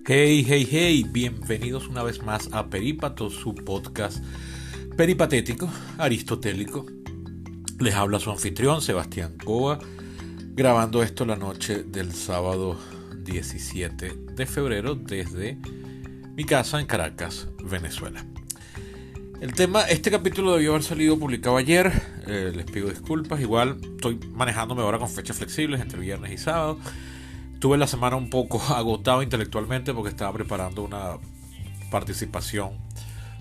Hey, hey, hey, bienvenidos una vez más a Perípatos, su podcast peripatético, aristotélico. Les habla su anfitrión, Sebastián Cova, grabando esto la noche del sábado 17 de febrero desde mi casa en Caracas, Venezuela. Este capítulo debió haber salido publicado ayer, les pido disculpas, igual estoy manejándome ahora con fechas flexibles entre viernes y sábado. Tuve la semana un poco agotado intelectualmente porque estaba preparando una participación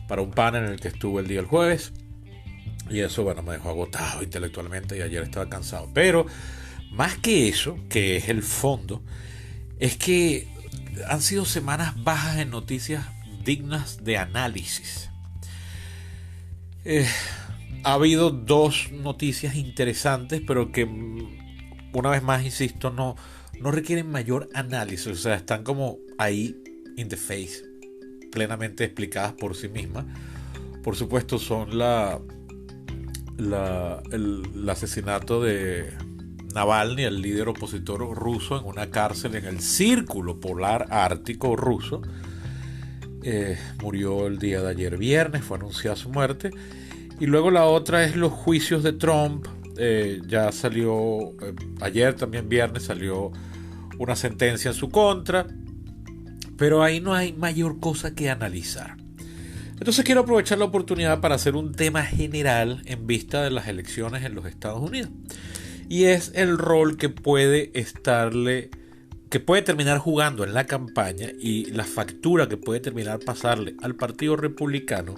para un panel en el que estuve el día del jueves. Y eso, me dejó agotado intelectualmente y ayer estaba cansado. Pero más que eso, que es el fondo, es que han sido semanas bajas en noticias dignas de análisis. Ha habido dos noticias interesantes, pero que, una vez más, insisto, no requieren mayor análisis, o sea, están como ahí in the face, plenamente explicadas por sí mismas. Por supuesto, son el asesinato de Navalny, el líder opositor ruso, en una cárcel en el Círculo Polar Ártico ruso. Murió el día de ayer viernes, fue anunciada su muerte. Y luego la otra es los juicios de Trump. Ya salió, ayer también viernes salió una sentencia en su contra, pero ahí no hay mayor cosa que analizar. Entonces quiero aprovechar la oportunidad para hacer un tema general en vista de las elecciones en los Estados Unidos, y es el rol que puede terminar jugando en la campaña y la factura que puede terminar pasarle al Partido Republicano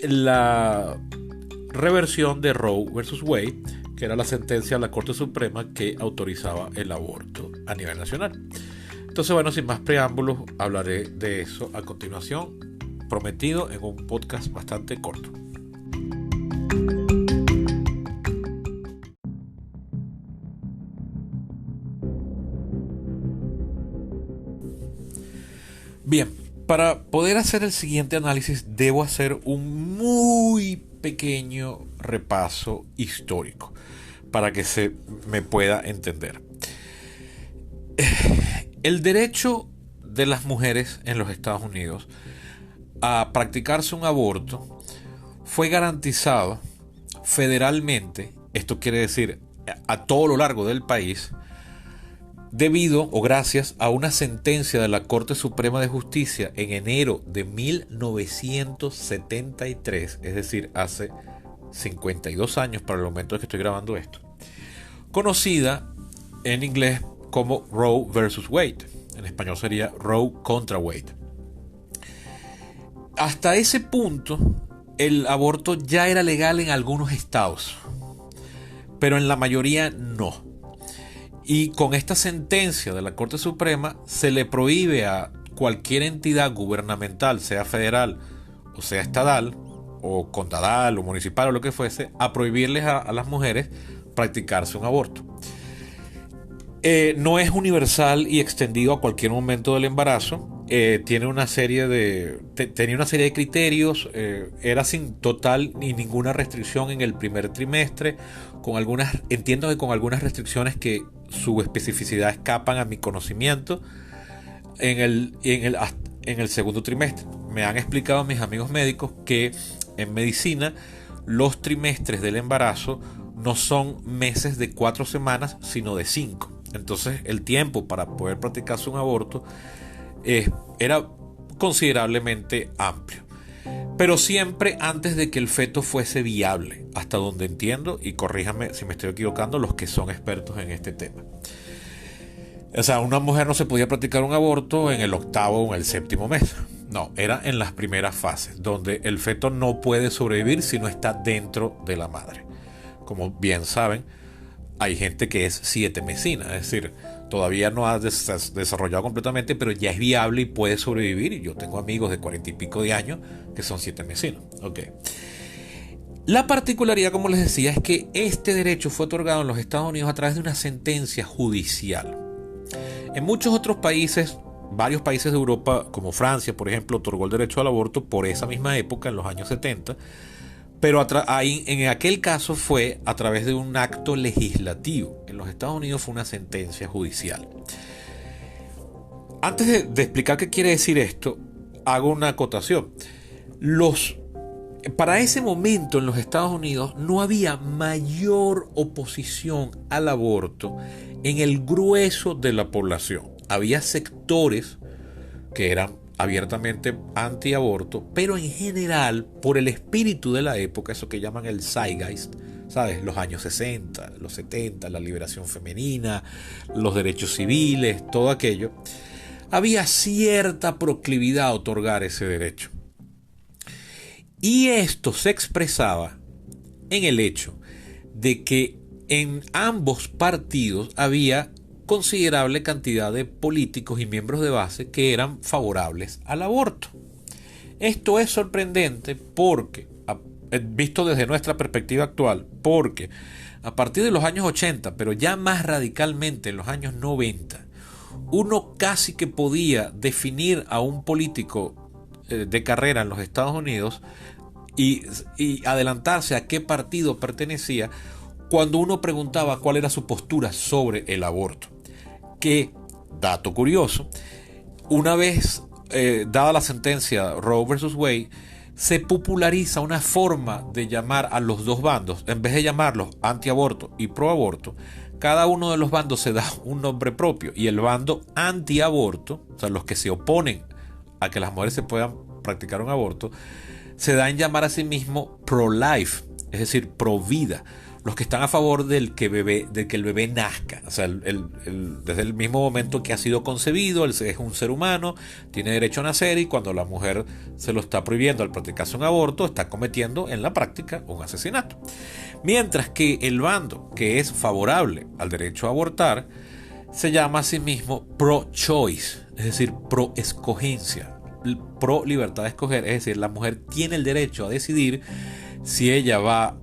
la reversión de Roe versus Wade, que era la sentencia de la Corte Suprema que autorizaba el aborto a nivel nacional. Entonces, sin más preámbulos, hablaré de eso a continuación, prometido en un podcast bastante corto. Bien, para poder hacer el siguiente análisis debo hacer un muy pequeño repaso histórico para que se me pueda entender. El derecho de las mujeres en los Estados Unidos a practicarse un aborto fue garantizado federalmente, esto quiere decir a todo lo largo del país, debido o gracias a una sentencia de la Corte Suprema de Justicia en enero de 1973, es decir, hace 52 años para el momento en que estoy grabando esto, conocida en inglés como Roe versus Wade. En español sería Roe contra Wade. Hasta ese punto, el aborto ya era legal en algunos estados, pero en la mayoría no. Y con esta sentencia de la Corte Suprema se le prohíbe a cualquier entidad gubernamental, sea federal o sea estatal o condadal o municipal o lo que fuese, a prohibirles a las mujeres practicarse un aborto. No es universal y extendido a cualquier momento del embarazo. Tenía una serie de criterios. Era sin total ni ninguna restricción en el primer trimestre, entiendo que con algunas restricciones que su especificidad escapan a mi conocimiento en el segundo trimestre. Me han explicado mis amigos médicos que en medicina los trimestres del embarazo no son meses de 4 semanas, sino de 5. Entonces el tiempo para poder practicarse un aborto era considerablemente amplio, pero siempre antes de que el feto fuese viable, hasta donde entiendo, y corríjame si me estoy equivocando los que son expertos en este tema. O sea, una mujer no se podía practicar un aborto en el 8º o en el 7º mes. No, era en las primeras fases, donde el feto no puede sobrevivir si no está dentro de la madre. Como bien saben, hay gente que es 7mesina, es decir, todavía no ha desarrollado completamente, pero ya es viable y puede sobrevivir. Y yo tengo amigos de 40 y pico de años que son 7mesinos. Okay. La particularidad, como les decía, es que este derecho fue otorgado en los Estados Unidos a través de una sentencia judicial. En muchos otros países, varios países de Europa, como Francia, por ejemplo, otorgó el derecho al aborto por esa misma época, en los años 70. Pero en aquel caso fue a través de un acto legislativo. En los Estados Unidos fue una sentencia judicial. Antes de explicar qué quiere decir esto, hago una acotación. Para ese momento en los Estados Unidos no había mayor oposición al aborto en el grueso de la población. Había sectores que eran abiertamente antiaborto, pero en general, por el espíritu de la época, eso que llaman el zeitgeist, ¿sabes? Los años 60, los 70, la liberación femenina, los derechos civiles, todo aquello, había cierta proclividad a otorgar ese derecho. Y esto se expresaba en el hecho de que en ambos partidos había considerable cantidad de políticos y miembros de base que eran favorables al aborto. Esto es sorprendente porque, visto desde nuestra perspectiva actual, porque a partir de los años 80, pero ya más radicalmente en los años 90, uno casi que podía definir a un político de carrera en los Estados Unidos y adelantarse a qué partido pertenecía cuando uno preguntaba cuál era su postura sobre el aborto. Que, dato curioso, una vez dada la sentencia Roe versus Wade, se populariza una forma de llamar a los dos bandos. En vez de llamarlos antiaborto y proaborto, cada uno de los bandos se da un nombre propio, y el bando antiaborto, o sea, los que se oponen a que las mujeres se puedan practicar un aborto, se da en llamar a sí mismo pro-life, es decir, pro-vida. Los que están a favor del que el bebé nazca, o sea, desde el mismo momento que ha sido concebido, él es un ser humano, tiene derecho a nacer, y cuando la mujer se lo está prohibiendo al practicarse un aborto, está cometiendo en la práctica un asesinato. Mientras que el bando que es favorable al derecho a abortar se llama a sí mismo pro-choice, es decir, pro-escogencia, pro-libertad de escoger, es decir, la mujer tiene el derecho a decidir si ella va a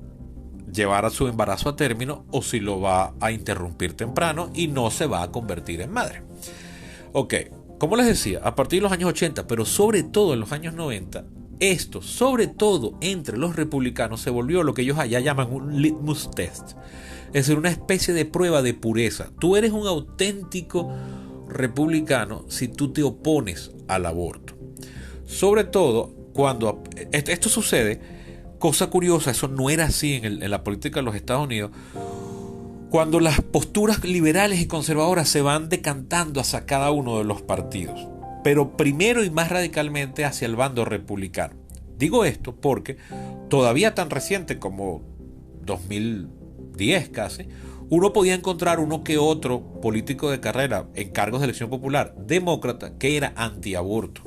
llevar a su embarazo a término o si lo va a interrumpir temprano y no se va a convertir en madre. Ok, como les decía, a partir de los años 80, pero sobre todo en los años 90, esto, sobre todo entre los republicanos, se volvió lo que ellos allá llaman un litmus test. Es decir, una especie de prueba de pureza. Tú eres un auténtico republicano si tú te opones al aborto. Sobre todo cuando esto sucede, cosa curiosa, eso no era así en la política de los Estados Unidos, cuando las posturas liberales y conservadoras se van decantando hacia cada uno de los partidos, pero primero y más radicalmente hacia el bando republicano. Digo esto porque todavía tan reciente como 2010 casi, uno podía encontrar uno que otro político de carrera en cargos de elección popular demócrata que era antiaborto,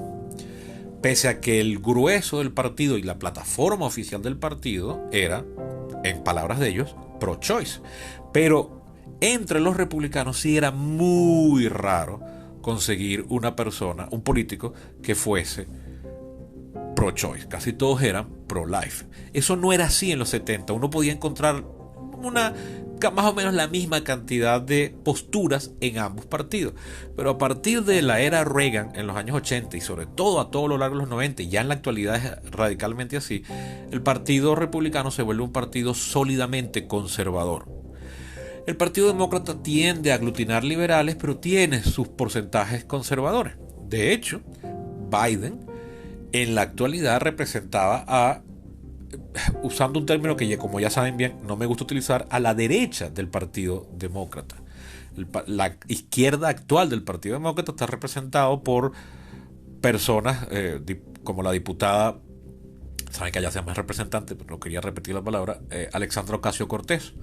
pese a que el grueso del partido y la plataforma oficial del partido era, en palabras de ellos, pro-choice. Pero entre los republicanos sí era muy raro conseguir una persona, un político que fuese pro-choice. Casi todos eran pro-life. Eso no era así en los 70. Uno podía encontrar más o menos la misma cantidad de posturas en ambos partidos. Pero a partir de la era Reagan en los años 80 y sobre todo a todo lo largo de los 90, y ya en la actualidad es radicalmente así, el partido republicano se vuelve un partido sólidamente conservador. El Partido Demócrata tiende a aglutinar liberales, pero tiene sus porcentajes conservadores. De hecho, Biden en la actualidad representaba a, usando un término que como ya saben bien no me gusta utilizar, a la derecha del Partido Demócrata. La izquierda actual del Partido Demócrata está representado por personas como la diputada, saben que allá sea más representante, pero no quería repetir la palabra, Alexandra Ocasio-Cortez,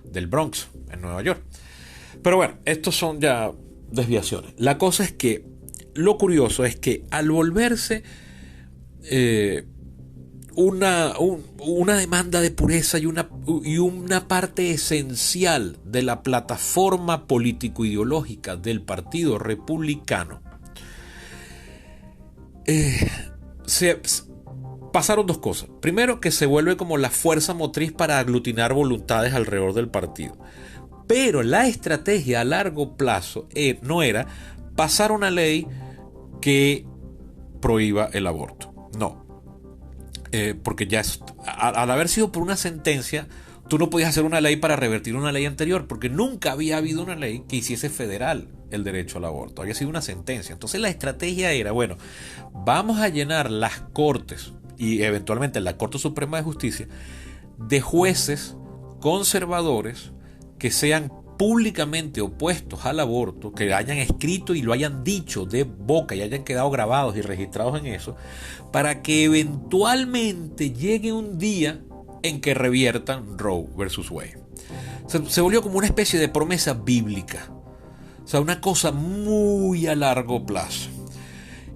del Bronx, en Nueva York. Pero bueno, estos son ya desviaciones. La cosa es que lo curioso es que al volverse una demanda de pureza y una parte esencial de la plataforma político-ideológica del Partido Republicano, pasaron dos cosas. Primero, que se vuelve como la fuerza motriz para aglutinar voluntades alrededor del partido. Pero la estrategia a largo plazo no era pasar una ley que prohíba el aborto. No. Porque ya al haber sido por una sentencia, tú no podías hacer una ley para revertir una ley anterior, porque nunca había habido una ley que hiciese federal el derecho al aborto. Había sido una sentencia. Entonces la estrategia era, bueno, vamos a llenar las cortes y eventualmente la Corte Suprema de Justicia de jueces conservadores que sean públicamente opuestos al aborto, que hayan escrito y lo hayan dicho de boca y hayan quedado grabados y registrados en eso, para que eventualmente llegue un día en que reviertan Roe versus Wade. Se volvió como una especie de promesa bíblica, o sea, una cosa muy a largo plazo.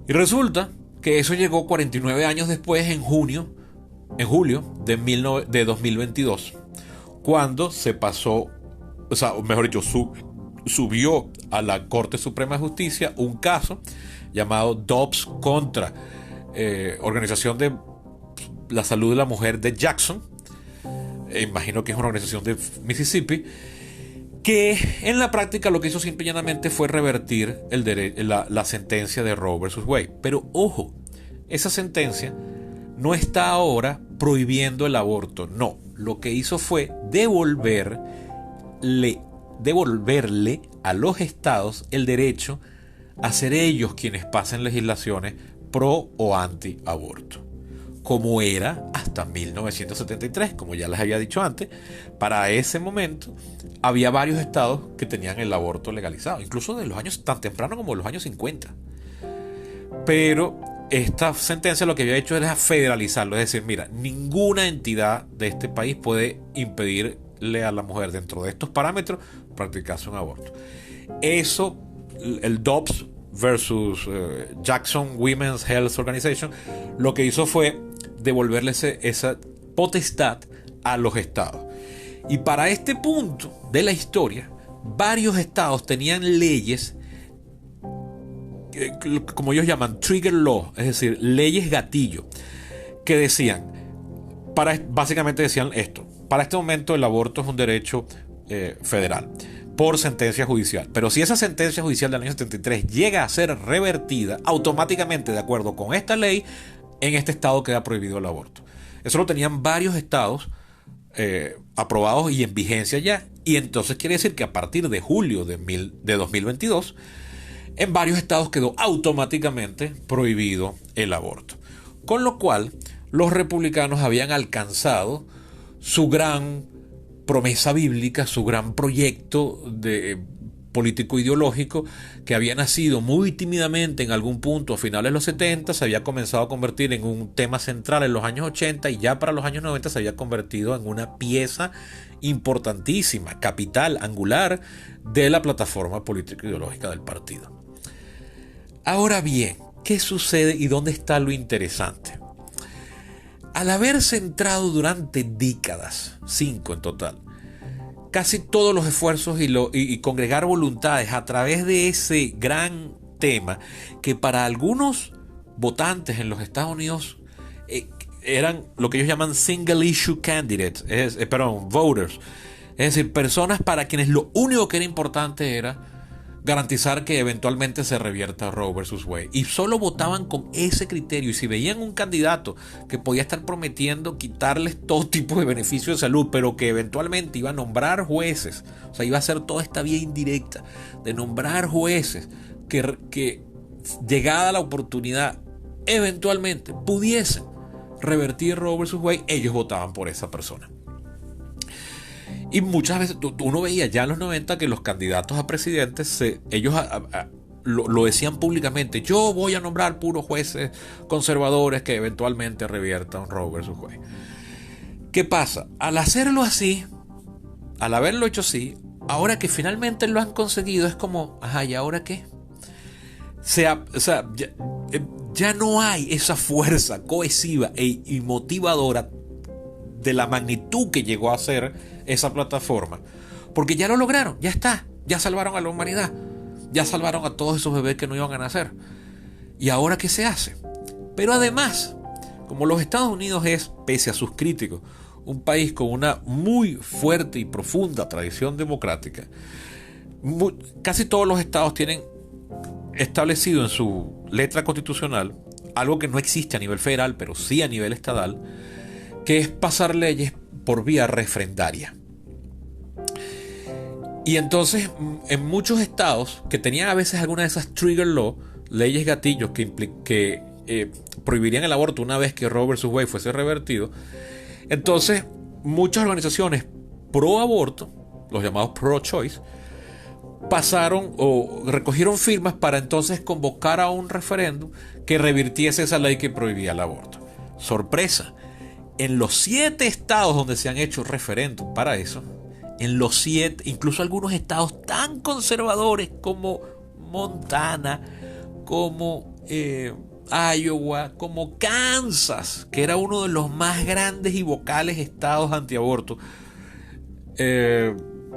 Y resulta que eso llegó 49 años después, en julio de 2022, cuando se pasó, o sea, mejor dicho, subió a la Corte Suprema de Justicia un caso llamado Dobbs contra Organización de la Salud de la Mujer de Jackson. Imagino que es una organización de Mississippi, que en la práctica lo que hizo simple y llanamente fue revertir la sentencia de Roe versus Wade. Pero ojo, esa sentencia no está ahora prohibiendo el aborto, no. Lo que hizo fue devolverle a los estados el derecho a ser ellos quienes pasen legislaciones pro o anti aborto, como era hasta 1973, como ya les había dicho antes. Para ese momento había varios estados que tenían el aborto legalizado, incluso de los años tan tempranos como de los años 50. Pero esta sentencia lo que había hecho era federalizarlo, es decir, mira, ninguna entidad de este país puede impedirle a la mujer, dentro de estos parámetros, practicarse un aborto. Eso, el Dobbs versus Jackson Women's Health Organization, lo que hizo fue devolverle esa potestad a los estados. Y para este punto de la historia, varios estados tenían leyes, como ellos llaman, trigger law, es decir, leyes gatillo, que decían, básicamente decían esto: para este momento el aborto es un derecho federal por sentencia judicial, pero si esa sentencia judicial del año 73 llega a ser revertida, automáticamente, de acuerdo con esta ley, en este estado queda prohibido el aborto. Eso lo tenían varios estados aprobados y en vigencia ya, y entonces quiere decir que a partir de julio de 2022, en varios estados quedó automáticamente prohibido el aborto. Con lo cual, los republicanos habían alcanzado su gran promesa bíblica, su gran proyecto político ideológico, que había nacido muy tímidamente en algún punto a finales de los 70, se había comenzado a convertir en un tema central en los años 80 y ya para los años 90 se había convertido en una pieza importantísima, capital, angular de la plataforma política ideológica del partido. Ahora bien, ¿qué sucede y dónde está lo interesante? Al haber centrado durante décadas, 5 en total, casi todos los esfuerzos y congregar voluntades a través de ese gran tema, que para algunos votantes en los Estados Unidos eran lo que ellos llaman single issue candidates, voters, es decir, personas para quienes lo único que era importante era garantizar que eventualmente se revierta Roe versus Wade, y solo votaban con ese criterio. Y si veían un candidato que podía estar prometiendo quitarles todo tipo de beneficios de salud, pero que eventualmente iba a nombrar jueces, o sea, iba a hacer toda esta vía indirecta de nombrar jueces que llegada la oportunidad eventualmente pudiesen revertir Roe versus Wade, ellos votaban por esa persona. Y muchas veces uno veía ya en los 90 que los candidatos a presidentes, ellos lo decían públicamente: yo voy a nombrar puros jueces conservadores que eventualmente reviertan Roe versus Wade. ¿Qué pasa? Al hacerlo así, al haberlo hecho así, ahora que finalmente lo han conseguido, es como, ajá, ¿y ahora qué? Ya no hay esa fuerza cohesiva y motivadora de la magnitud que llegó a ser esa plataforma, porque ya lo lograron, ya está, ya salvaron a la humanidad, ya salvaron a todos esos bebés que no iban a nacer. ¿Y ahora qué se hace? Pero además, como los Estados Unidos es, pese a sus críticos, un país con una muy fuerte y profunda tradición democrática, casi todos los estados tienen establecido en su letra constitucional algo que no existe a nivel federal, pero sí a nivel estatal, que es pasar leyes por vía refrendaria. Y entonces, en muchos estados que tenían a veces alguna de esas trigger law, leyes gatillos que prohibirían el aborto una vez que Roe vs. Wade fuese revertido, entonces muchas organizaciones pro aborto, los llamados pro choice, pasaron o recogieron firmas para entonces convocar a un referéndum que revirtiese esa ley que prohibía el aborto. Sorpresa, en los 7 estados donde se han hecho referéndum para eso, en los 7, incluso algunos estados tan conservadores como Montana, como Iowa, como Kansas, que era uno de los más grandes y vocales estados antiaborto,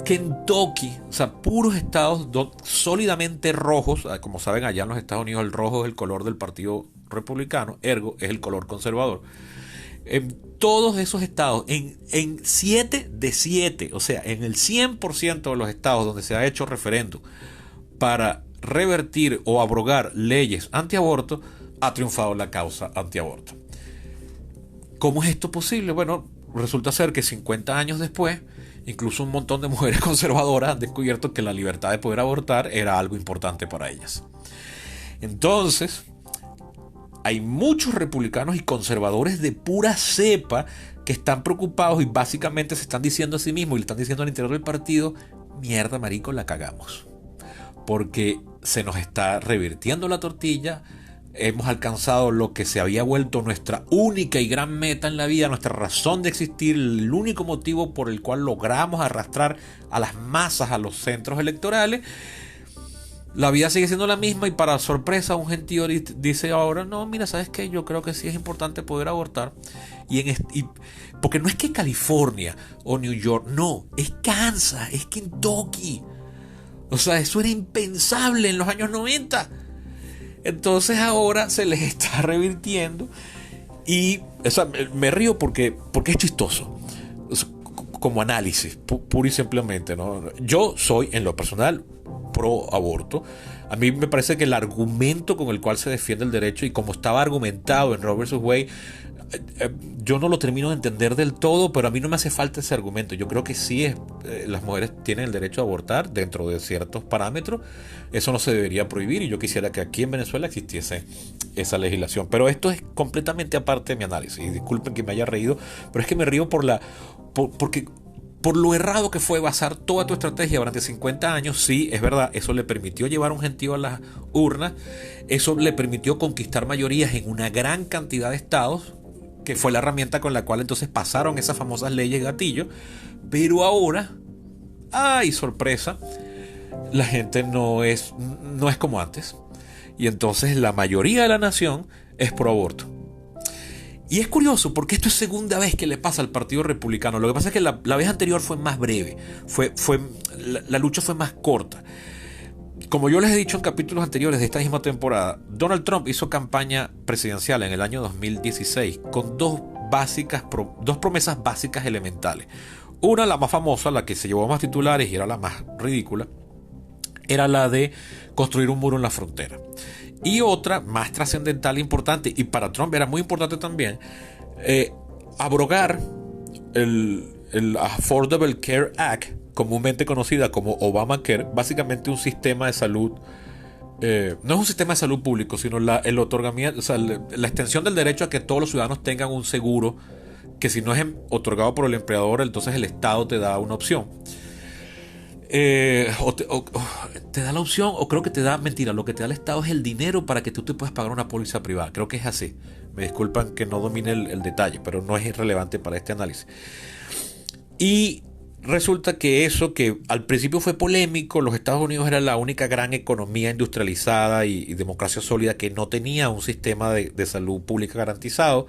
Kentucky, o sea, puros estados sólidamente rojos. Como saben, allá en los Estados Unidos el rojo es el color del Partido Republicano, ergo es el color conservador. En todos esos estados, en 7 de 7, o sea, en el 100% de los estados donde se ha hecho referéndum para revertir o abrogar leyes antiaborto, ha triunfado la causa antiaborto. ¿Cómo es esto posible? Bueno, resulta ser que 50 años después, incluso un montón de mujeres conservadoras han descubierto que la libertad de poder abortar era algo importante para ellas. Entonces, hay muchos republicanos y conservadores de pura cepa que están preocupados y básicamente se están diciendo a sí mismos y le están diciendo al interior del partido: mierda, marico, la cagamos. Porque se nos está revirtiendo la tortilla, hemos alcanzado lo que se había vuelto nuestra única y gran meta en la vida, nuestra razón de existir, el único motivo por el cual logramos arrastrar a las masas a los centros electorales. La vida sigue siendo la misma y para sorpresa un gentío dice ahora: no, mira, ¿sabes qué? Yo creo que sí es importante poder abortar. Porque no es que California o New York, no, es Kansas, es Kentucky. O sea, eso era impensable en los años 90. Entonces ahora se les está revirtiendo. Y me río porque es chistoso. Como análisis, puro y simplemente, ¿no? Yo soy, en lo personal, pro aborto. A mí me parece que el argumento con el cual se defiende el derecho y como estaba argumentado en Roe vs. Wade, yo no lo termino de entender del todo, pero a mí no me hace falta ese argumento. Yo creo que sí las mujeres tienen el derecho a abortar dentro de ciertos parámetros. Eso no se debería prohibir y yo quisiera que aquí en Venezuela existiese esa legislación. Pero esto es completamente aparte de mi análisis. Y disculpen que me haya reído, pero es que me río por lo errado que fue basar toda tu estrategia durante 50 años. Sí, es verdad, eso le permitió llevar un gentío a las urnas, eso le permitió conquistar mayorías en una gran cantidad de estados, que fue la herramienta con la cual entonces pasaron esas famosas leyes gatillo. Pero ahora, ¡ay, sorpresa!, la gente no es como antes. Y entonces la mayoría de la nación es pro aborto. Y es curioso porque esto es segunda vez que le pasa al Partido Republicano. Lo que pasa es que la vez anterior fue más breve, la lucha fue más corta. Como yo les he dicho en capítulos anteriores de esta misma temporada, Donald Trump hizo campaña presidencial en el año 2016 con dos promesas básicas elementales. Una, la más famosa, la que se llevó a más titulares y era la más ridícula, era la de construir un muro en la frontera. Y otra, más trascendental e importante, y para Trump era muy importante también, abrogar el Affordable Care Act, comúnmente conocida como Obamacare, básicamente un sistema de salud, no es un sistema de salud público, sino el otorgamiento, o sea, la extensión del derecho a que todos los ciudadanos tengan un seguro, que si no es otorgado por el empleador, entonces el Estado te da una opción. Te da la opción, o creo que te da, mentira, lo que te da el Estado es el dinero para que tú te puedas pagar una póliza privada. Creo que es así. Me disculpan que no domine el detalle, pero no es irrelevante para este análisis. Y resulta que eso, que al principio fue polémico, los Estados Unidos era la única gran economía industrializada y democracia sólida que no tenía un sistema de salud pública garantizado.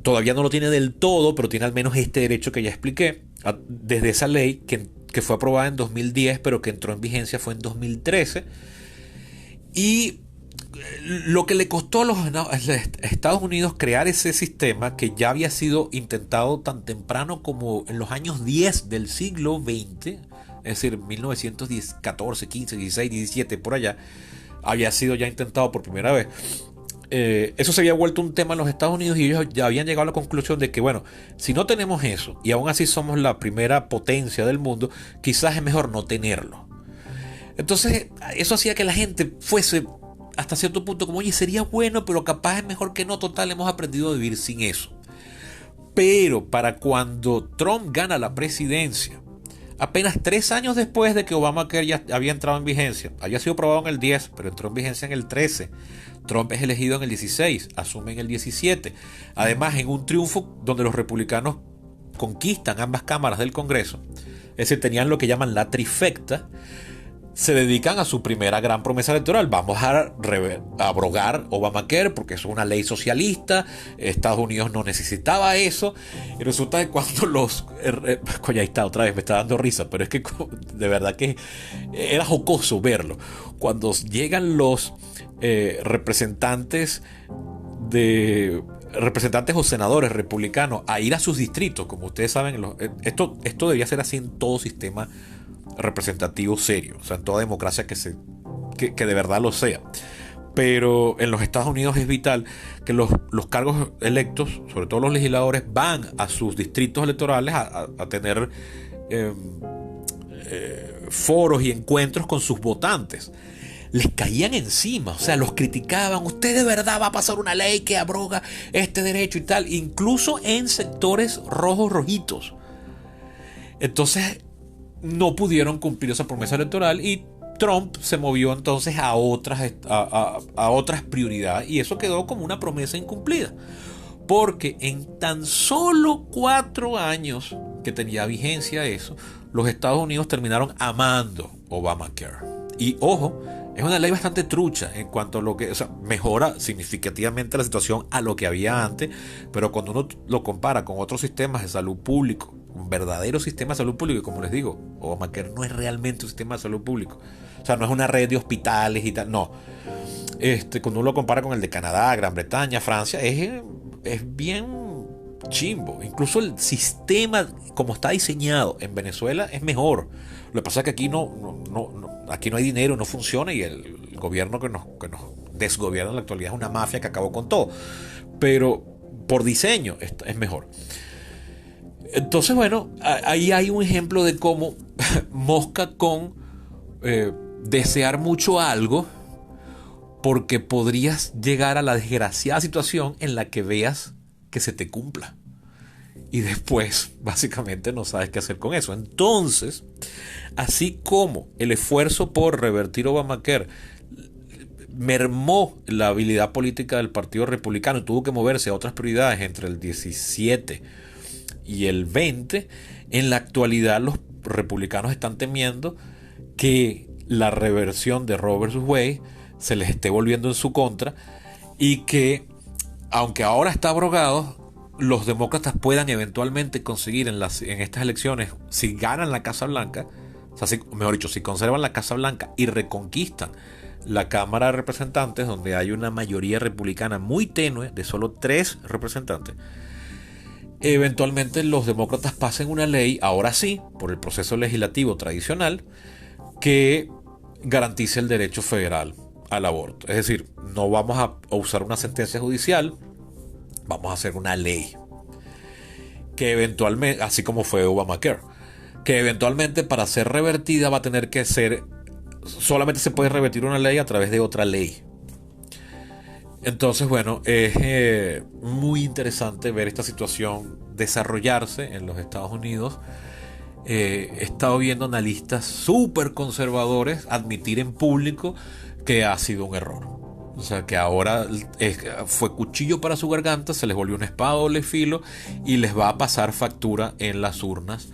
Todavía no lo tiene del todo, pero tiene al menos este derecho que ya expliqué, desde esa ley que fue aprobada en 2010, pero que entró en vigencia fue en 2013. Y lo que le costó a los Estados Unidos crear ese sistema, que ya había sido intentado tan temprano como en los años 10 del siglo XX, es decir, 1914, 15, 16, 17, por allá, había sido ya intentado por primera vez. eso se había vuelto un tema en los Estados Unidos y ellos ya habían llegado a la conclusión de que, bueno, si no tenemos eso y aún así somos la primera potencia del mundo, quizás es mejor no tenerlo. Entonces, eso hacía que la gente fuese hasta cierto punto como, oye, sería bueno, pero capaz es mejor que no, total, hemos aprendido a vivir sin eso. Pero para cuando Trump gana la presidencia, apenas 3 años después de que Obamacare ya había entrado en vigencia, había sido aprobado en el 10, pero entró en vigencia en el 13. Trump es elegido en el 16, asume en el 17. Además, en un triunfo donde los republicanos conquistan ambas cámaras del Congreso, es decir, tenían lo que llaman la trifecta, se dedican a su primera gran promesa electoral. Vamos a abrogar Obamacare porque es una ley socialista. Estados Unidos no necesitaba eso. Y resulta que cuando los... Coño, ahí está, otra vez me está dando risa, pero es que de verdad que era jocoso verlo. Cuando llegan los representantes o senadores republicanos a ir a sus distritos, como ustedes saben, esto debería ser así en todo sistema representativo serio, o sea, en toda democracia que de verdad lo sea. Pero en los Estados Unidos es vital que los cargos electos, sobre todo los legisladores, van a sus distritos electorales a tener foros y encuentros con sus votantes. Les caían encima, o sea, los criticaban. Usted de verdad va a pasar una ley que abroga este derecho y tal, incluso en sectores rojitos. Entonces no pudieron cumplir esa promesa electoral y Trump se movió entonces a otras prioridades, y eso quedó como una promesa incumplida, porque en tan solo 4 años que tenía vigencia eso, los Estados Unidos terminaron amando Obamacare. Y ojo, es una ley bastante trucha en cuanto a lo que, o sea, mejora significativamente la situación a lo que había antes, pero cuando uno lo compara con otros sistemas de salud público, un verdadero sistema de salud público, y como les digo, Obamacare no es realmente un sistema de salud público, o sea, no es una red de hospitales y tal, no. Cuando uno lo compara con el de Canadá, Gran Bretaña, Francia, es bien chimbo. Incluso el sistema como está diseñado en Venezuela es mejor. Lo que pasa es que aquí aquí no hay dinero, no funciona, y el gobierno que nos desgobierna en la actualidad es una mafia que acabó con todo. Pero por diseño es mejor. Entonces, bueno, ahí hay un ejemplo de cómo mosca con desear mucho algo, porque podrías llegar a la desgraciada situación en la que veas que se te cumpla y después básicamente no sabes qué hacer con eso. Entonces, así como el esfuerzo por revertir Obamacare mermó la habilidad política del Partido Republicano y tuvo que moverse a otras prioridades entre el 17 y el 20, en la actualidad los republicanos están temiendo que la reversión de Roe vs. Wade se les esté volviendo en su contra, y que aunque ahora está abrogado, los demócratas puedan eventualmente conseguir en estas elecciones, si ganan la Casa Blanca, o sea, mejor dicho, si conservan la Casa Blanca y reconquistan la Cámara de Representantes, donde hay una mayoría republicana muy tenue de solo 3 representantes, eventualmente los demócratas pasen una ley, ahora sí, por el proceso legislativo tradicional, que garantice el derecho federal al aborto. Es decir, no vamos a usar una sentencia judicial, vamos a hacer una ley que eventualmente, así como fue Obamacare, que eventualmente para ser revertida va a tener que ser, solamente se puede revertir una ley a través de otra ley. Entonces, bueno, es muy interesante ver esta situación desarrollarse en los Estados Unidos. He estado viendo analistas súper conservadores admitir en público que ha sido un error. O sea, que ahora fue cuchillo para su garganta, se les volvió una espada de doble filo y les va a pasar factura en las urnas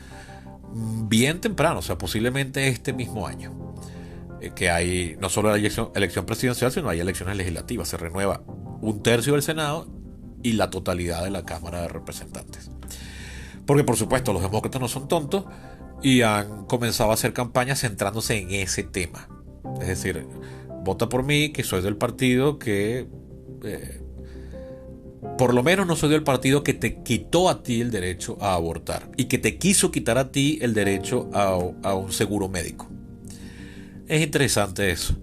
bien temprano, o sea, posiblemente este mismo año. Que hay no solo la elección presidencial, sino hay elecciones legislativas. Se renueva 1/3 del Senado y la totalidad de la Cámara de Representantes. Porque, por supuesto, los demócratas no son tontos y han comenzado a hacer campañas centrándose en ese tema. Es decir, vota por mí, que soy del partido que por lo menos no soy del partido que te quitó a ti el derecho a abortar y que te quiso quitar a ti el derecho a un seguro médico. Es interesante eso,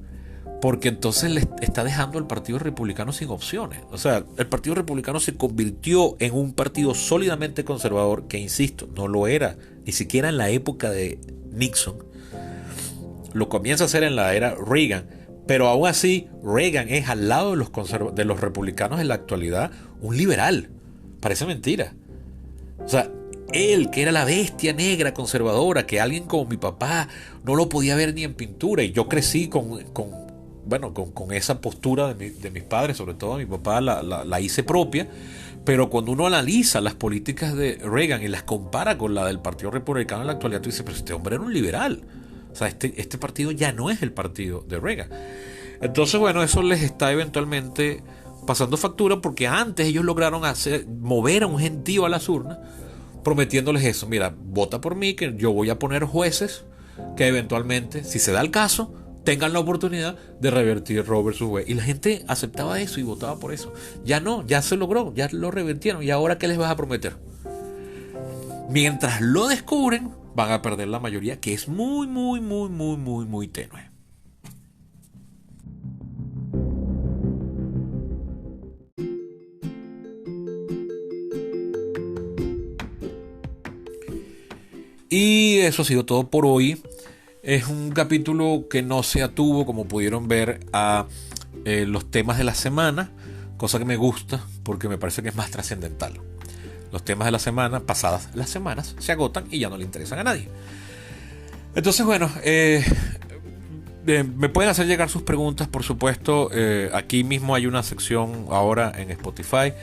porque entonces le está dejando al Partido Republicano sin opciones. O sea, el Partido Republicano se convirtió en un partido sólidamente conservador que, insisto, no lo era ni siquiera en la época de Nixon. Lo comienza a hacer en la era Reagan, pero aún así Reagan es, al lado de los republicanos en la actualidad, un liberal. Parece mentira. O sea, él, que era la bestia negra conservadora, que alguien como mi papá no lo podía ver ni en pintura, y yo crecí con esa postura de mis padres, sobre todo mi papá la hice propia. Pero cuando uno analiza las políticas de Reagan y las compara con la del Partido Republicano en la actualidad, tú dices, pero este hombre era un liberal. O sea, este partido ya no es el partido de Reagan. Entonces, bueno, eso les está eventualmente pasando factura, porque antes ellos lograron mover a un gentío a las urnas, prometiéndoles eso: mira, vota por mí, que yo voy a poner jueces que eventualmente, si se da el caso, tengan la oportunidad de revertir Roe versus Wade. Y la gente aceptaba eso y votaba por eso. Ya no, ya se logró, ya lo revertieron. ¿Y ahora qué les vas a prometer? Mientras lo descubren, van a perder la mayoría, que es muy, muy, muy, muy, muy, muy tenue. Y eso ha sido todo por hoy. Es un capítulo que no se atuvo, como pudieron ver, a los temas de la semana, cosa que me gusta porque me parece que es más trascendental. Los temas de la semana, pasadas las semanas, se agotan y ya no le interesan a nadie. Entonces, bueno, me pueden hacer llegar sus preguntas, por supuesto. Aquí mismo hay una sección ahora en Spotify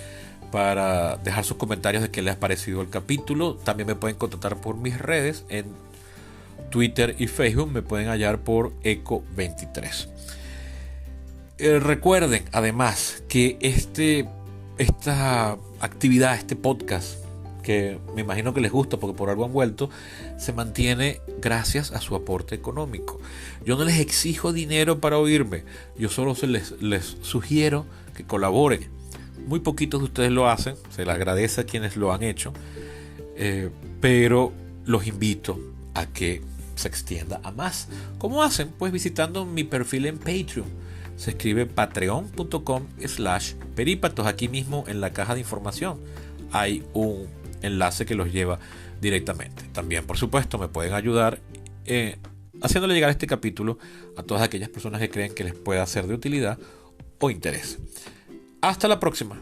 para dejar sus comentarios de qué les ha parecido el capítulo. También me pueden contactar por mis redes en Twitter y Facebook. Me pueden hallar por Eco23. Recuerden además que esta actividad, este podcast, que me imagino que les gusta porque por algo han vuelto, se mantiene gracias a su aporte económico. Yo no les exijo dinero para oírme, yo solo les sugiero que colaboren. Muy poquitos de ustedes lo hacen, se les agradece a quienes lo han hecho, pero los invito a que se extienda a más. ¿Cómo hacen? Pues visitando mi perfil en Patreon. Se escribe patreon.com/perípatos. Aquí mismo en la caja de información hay un enlace que los lleva directamente. También, por supuesto, me pueden ayudar haciéndole llegar este capítulo a todas aquellas personas que creen que les pueda ser de utilidad o interés. Hasta la próxima.